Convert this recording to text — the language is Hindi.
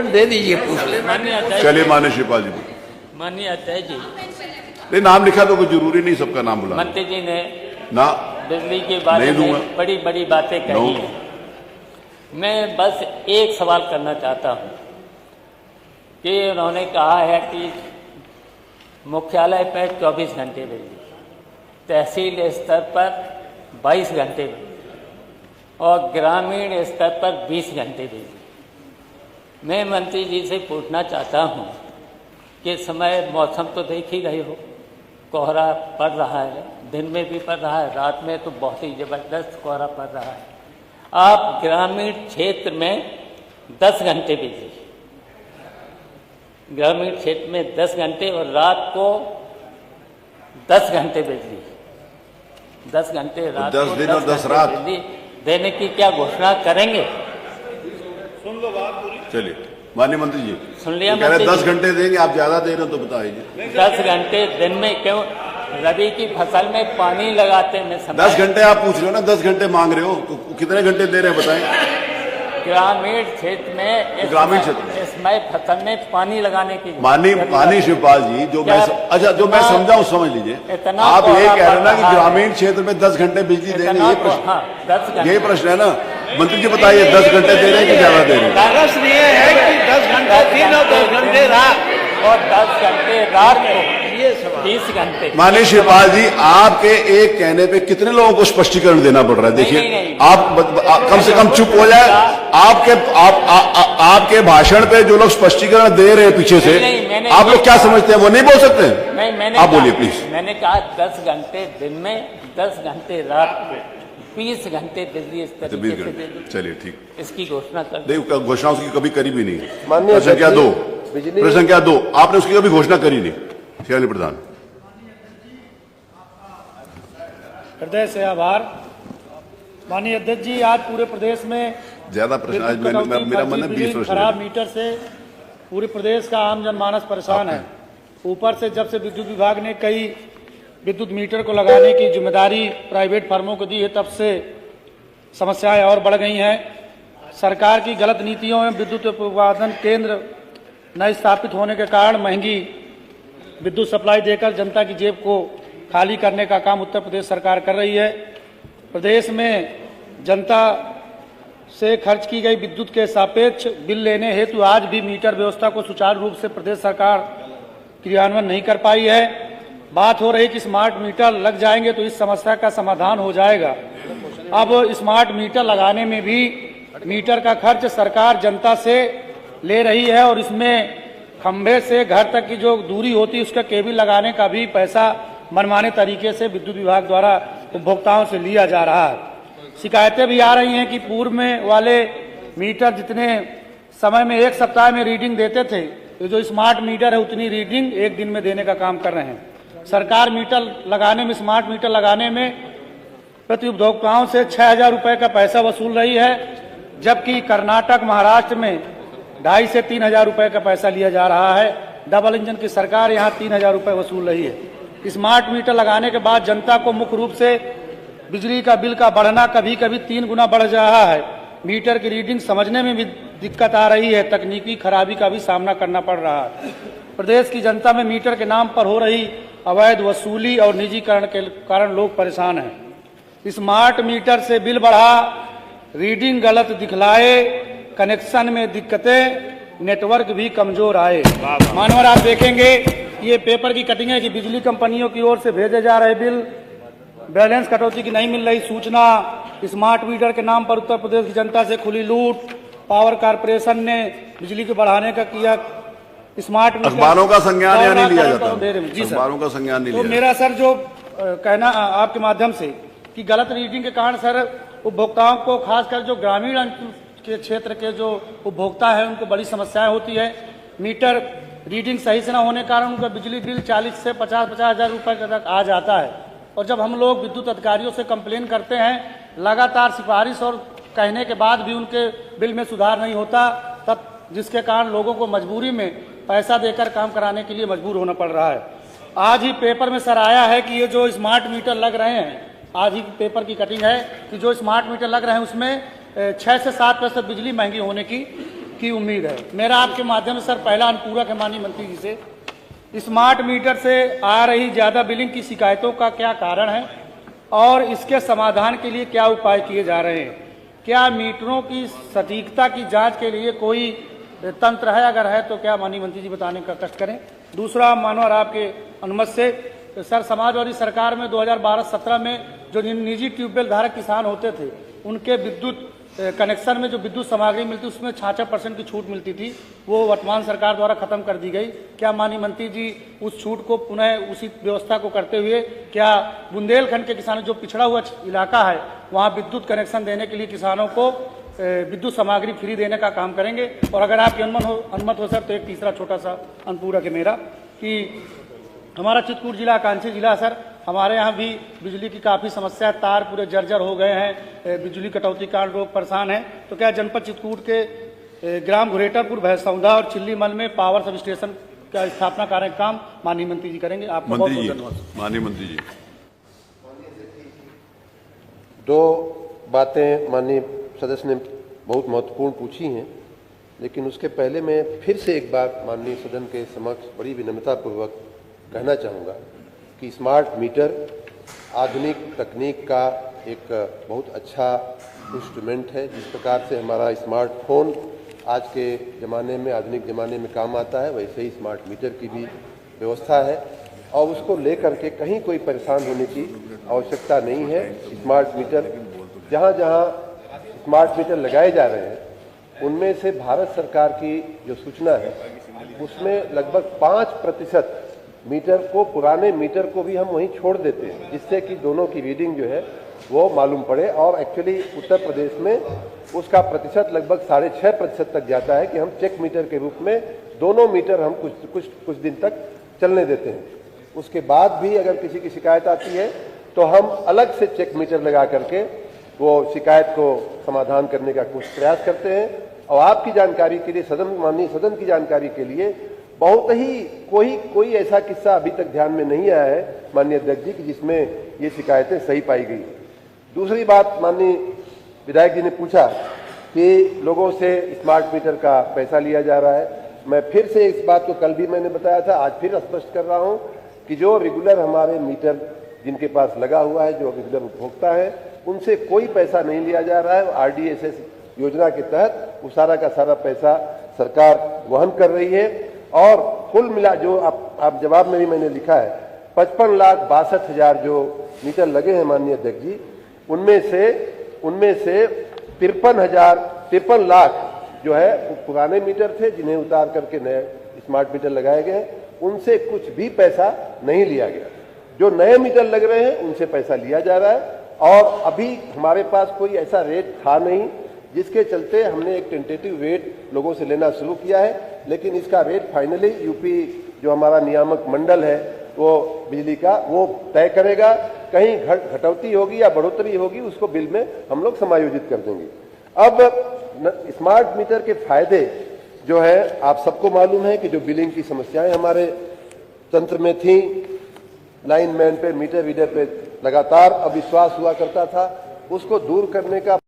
दे दीजिए, पूछ ले। चलिए माननीय शिवपाल जी। माननीय अध्यक्ष जी, नहीं नाम लिखा तो कोई जरूरी नहीं सबका नाम बुलाना। मंत्री जी ने ना बिजली के बारे नहीं दूंगा। में बड़ी बड़ी बातें कही हैं। मैं बस एक सवाल करना चाहता हूँ कि उन्होंने कहा है कि मुख्यालय पर 24 घंटे बिजली, तहसील स्तर पर 22 घंटे बिजली और ग्रामीण स्तर पर 20 घंटे बिजली। मैं मंत्री जी से पूछना चाहता हूँ कि समय मौसम तो देख ही रहे हो, कोहरा पड़ रहा है, दिन में भी पड़ रहा है, रात में तो बहुत ही ज़बरदस्त कोहरा पड़ रहा है। आप ग्रामीण क्षेत्र में 10 घंटे बिजली, ग्रामीण क्षेत्र में 10 घंटे और रात को 10 घंटे बिजली, 10 घंटे रात 10 दिन और 10 रात बिजली देने की क्या घोषणा करेंगे? सुन लो बात पूरी। चलिए माननीय मंत्री जी, सुन लिया कह रहे मंत्री 10 जी। घंटे देंगे, आप ज्यादा दे रहे हो तो बताइए। 10 घंटे दिन में क्यों? रबी की फसल में पानी लगाते में समय 10 घंटे आप पूछ रहे हो ना, 10 घंटे मांग रहे हो तो कितने घंटे दे रहे हैं बताएं। ग्रामीण क्षेत्र में ग्रामीण क्षेत्र में इसमें फसल में पानी लगाने की माननीय शिवपाल जी, जो मैं जो मैं समझाऊं समझ लीजिए। इतना आप ये कह रहे हैं ना कि है। ग्रामीण क्षेत्र में 10 घंटे बिजली देंगे, ये प्रश्न, हाँ, 10 घंटे। यही प्रश्न है ना। मंत्री जी बताइए 10 घंटे दे रहे हैं कि ज्यादा दे रहे हैं? प्रश्न ये है कि 10 घंटे दिन और 10 घंटे रात और 10 घंटे रात को, ये सवाल। 20 घंटे। माननीय शिवपाल जी, आपके एक कहने पे कितने लोगों को स्पष्टीकरण देना पड़ रहा है? देखिए नहीं। आप कम से कम चुप हो जाए। आपके भाषण पे जो लोग स्पष्टीकरण दे रहे हैं पीछे से, मैंने आप लोग क्या समझते हैं? वो नहीं बोल सकते? नहीं, मैंने आप बोलिए प्लीज। मैंने कहा 10 घंटे दिन में, 10 घंटे रात को, 20 घंटे बिजली इस तरीके से दे दी। चलिए ठीक, इसकी घोषणा कर देखो घोषणा उसकी कभी करी भी नहीं। माननीय प्रश्न संख्या 2, बिजली प्रश्न संख्या 2, आपने उसकी कभी घोषणा करी नहीं। शिवानी प्रधान। हृदय से आभार। माननीय अध्यक्ष जी, आज पूरे प्रदेश में ज्यादा प्रश्न आज मेरा मन है 20 प्रश्न खराब मीटर से पूरे प्रदेश का आम जनमानस परेशान है। ऊपर से जब से विद्युत विभाग ने कई विद्युत मीटर को लगाने की जिम्मेदारी प्राइवेट फर्मों को दी है, तब से समस्याएं और बढ़ गई हैं। सरकार की गलत नीतियों में विद्युत उत्पादन केंद्र न स्थापित होने के कारण महंगी विद्युत सप्लाई देकर जनता की जेब को खाली करने का काम उत्तर प्रदेश सरकार कर रही है। प्रदेश में जनता से खर्च की गई विद्युत के सापेक्ष बिल लेने हेतु आज भी मीटर व्यवस्था को सुचारू रूप से प्रदेश सरकार क्रियान्वयन नहीं कर पाई है। बात हो रही कि स्मार्ट मीटर लग जाएंगे तो इस समस्या का समाधान हो जाएगा। अब स्मार्ट मीटर लगाने में भी मीटर का खर्च सरकार जनता से ले रही है और इसमें खंभे से घर तक की जो दूरी होती है उसका केबल लगाने का भी पैसा मनमाने तरीके से विद्युत विभाग द्वारा उपभोक्ताओं से लिया जा रहा है। शिकायतें भी आ रही हैं कि पूर्व में वाले मीटर जितने समय में 1 सप्ताह में रीडिंग देते थे, तो जो स्मार्ट मीटर है उतनी रीडिंग 1 दिन में देने का काम कर रहे हैं। सरकार मीटर लगाने में, स्मार्ट मीटर लगाने में प्रति उपभोक्ताओं से 6,000 रुपये का पैसा वसूल रही है, जबकि कर्नाटक, महाराष्ट्र में 2,500 से 3,000 रुपये का पैसा लिया जा रहा है। डबल इंजन की सरकार यहाँ 3,000 रुपये वसूल रही है। स्मार्ट मीटर लगाने के बाद जनता को मुख्य रूप से बिजली का बिल का बढ़ना कभी कभी 3 गुना बढ़ रहा है। मीटर की रीडिंग समझने में भी दिक्कत आ रही है, तकनीकी खराबी का भी सामना करना पड़ रहा है। प्रदेश की जनता में मीटर के नाम पर हो रही अवैध वसूली और निजीकरण के कारण लोग परेशान हैं। स्मार्ट मीटर से बिल बढ़ा, रीडिंग गलत दिखलाए, कनेक्शन में दिक्कतें, नेटवर्क भी कमजोर आए। मानवर आप देखेंगे ये पेपर की कटिंग है कि बिजली कंपनियों की ओर से भेजे जा रहे बिल, बैलेंस कटौती की नहीं मिल रही सूचना, स्मार्ट मीटर के नाम पर उत्तर प्रदेश की जनता से खुली लूट, पावर कारपोरेशन ने बिजली को बढ़ाने का किया, स्मार्ट मीटर अखबारों का संज्ञान या नहीं लिया जाता? जी सर, अखबारों का संज्ञान नहीं तो लिया। मेरा सर जो कहना आपके माध्यम से कि गलत रीडिंग के कारण सर उपभोक्ताओं को, खासकर जो ग्रामीण अंचल के क्षेत्र के जो उपभोक्ता है उनको बड़ी समस्याएं होती है। मीटर रीडिंग सही से न होने के कारण उनका बिजली बिल 40 से 50 हज़ार रुपये तक आ जाता है। और जब हम लोग विद्युत अधिकारियों से कंप्लेन करते हैं, लगातार सिफारिश और कहने के बाद भी उनके बिल में सुधार नहीं होता, तब जिसके कारण लोगों को मजबूरी में पैसा देकर काम कराने के लिए मजबूर होना पड़ रहा है। आज ही पेपर में सर आया है कि ये जो स्मार्ट मीटर लग रहे हैं, आज ही पेपर की कटिंग है कि जो स्मार्ट मीटर लग रहे हैं उसमें 6 से 7% बिजली महंगी होने की की उम्मीद है। मेरा आपके माध्यम से सर पहला अनुपूरक है माननीय मंत्री जी से, स्मार्ट मीटर से आ रही ज़्यादा बिलिंग की शिकायतों का क्या कारण है और इसके समाधान के लिए क्या उपाय किए जा रहे हैं? क्या मीटरों की सटीकता की जांच के लिए कोई तंत्र है? अगर है तो क्या माननीय मंत्री जी बताने का कष्ट करें। दूसरा, मानो और आपके अनुमति से सर, समाजवादी सरकार में 2012-17 में जो निजी ट्यूबवेल धारक किसान होते थे उनके विद्युत कनेक्शन में जो विद्युत सामग्री मिलती उसमें 66% की छूट मिलती थी, वो वर्तमान सरकार द्वारा खत्म कर दी गई। क्या माननीय मंत्री जी उस छूट को पुनः उसी व्यवस्था को करते हुए क्या बुंदेलखंड के किसानों जो पिछड़ा हुआ इलाका है वहाँ विद्युत कनेक्शन देने के लिए किसानों को विद्युत सामग्री फ्री देने का काम करेंगे? और अगर आपकी अनुमत हो सर तो एक तीसरा छोटा सा अनुपूरक है मेरा कि हमारा चित्रकूट जिला आकांक्षी जिला सर, हमारे यहाँ भी बिजली की काफ़ी समस्या है, तार पूरे जर्जर हो गए हैं, बिजली कटौती कारण लोग परेशान हैं। तो क्या जनपद चित्रकूट के ग्राम घुरेटापुर, भैंसौदा और चिल्लीमल में पावर सब स्टेशन का स्थापना कार्य काम माननीय मंत्री जी करेंगे? आपको बहुत बहुत धन्यवाद। माननीय मंत्री जी। दो बातें माननीय सदस्य ने बहुत महत्वपूर्ण पूछी हैं, लेकिन उसके पहले मैं फिर से एक बात माननीय सदन के समक्ष बड़ी विनम्रतापूर्वक कहना चाहूँगा कि स्मार्ट मीटर आधुनिक तकनीक का एक बहुत अच्छा इंस्ट्रूमेंट है। जिस प्रकार से हमारा स्मार्टफोन आज के ज़माने में, आधुनिक ज़माने में काम आता है, वैसे ही स्मार्ट मीटर की भी व्यवस्था है और उसको लेकर के कहीं कोई परेशान होने की आवश्यकता नहीं है। स्मार्ट मीटर जहाँ जहाँ स्मार्ट मीटर लगाए जा रहे हैं उनमें से भारत सरकार की जो सूचना है उसमें लगभग 5% मीटर को, पुराने मीटर को भी हम वहीं छोड़ देते हैं, जिससे कि दोनों की रीडिंग जो है वो मालूम पड़े। और एक्चुअली उत्तर प्रदेश में उसका प्रतिशत लगभग 6.5% तक जाता है कि हम चेक मीटर के रूप में दोनों मीटर हम कुछ दिन तक चलने देते हैं। उसके बाद भी अगर किसी की शिकायत आती है तो हम अलग से चेक मीटर लगा करके वो शिकायत को समाधान करने का कुछ प्रयास करते हैं। और आपकी जानकारी के लिए, माननीय सदन की जानकारी के लिए, बहुत ही कोई ऐसा किस्सा अभी तक ध्यान में नहीं आया है माननीय अध्यक्ष जी कि जिसमें ये शिकायतें सही पाई गई। दूसरी बात, माननीय विधायक जी ने पूछा कि लोगों से स्मार्ट मीटर का पैसा लिया जा रहा है। मैं फिर से इस बात को कल भी मैंने बताया था, आज फिर स्पष्ट कर रहा हूं कि जो रेगुलर हमारे मीटर जिनके पास लगा हुआ है, जो रेगुलर उपभोक्ता है, उनसे कोई पैसा नहीं लिया जा रहा है। RDSS योजना के तहत वो सारा का सारा पैसा सरकार वहन कर रही है। और कुल मिला जो आप जवाब में भी मैंने लिखा है 55,62,000 जो मीटर लगे हैं माननीय अध्यक्ष जी, उनमें से 53 लाख जो है वो पुराने मीटर थे जिन्हें उतार करके नए स्मार्ट मीटर लगाए गए, उनसे कुछ भी पैसा नहीं लिया गया। जो नए मीटर लग रहे हैं उनसे पैसा लिया जा रहा है। और अभी हमारे पास कोई ऐसा रेट था नहीं जिसके चलते हमने एक टेंटेटिव रेट लोगों से लेना शुरू किया है, लेकिन इसका रेट फाइनली यूपी जो हमारा नियामक मंडल है वो बिजली का वो तय करेगा। कहीं घटौती होगी या बढ़ोतरी होगी उसको बिल में हम लोग समायोजित कर देंगे। अब स्मार्ट मीटर के फायदे जो है आप सबको मालूम है कि जो बिलिंग की समस्याएं हमारे तंत्र में थी, लाइन मैन पे, मीटर रीडर पे लगातार अविश्वास हुआ करता था, उसको दूर करने का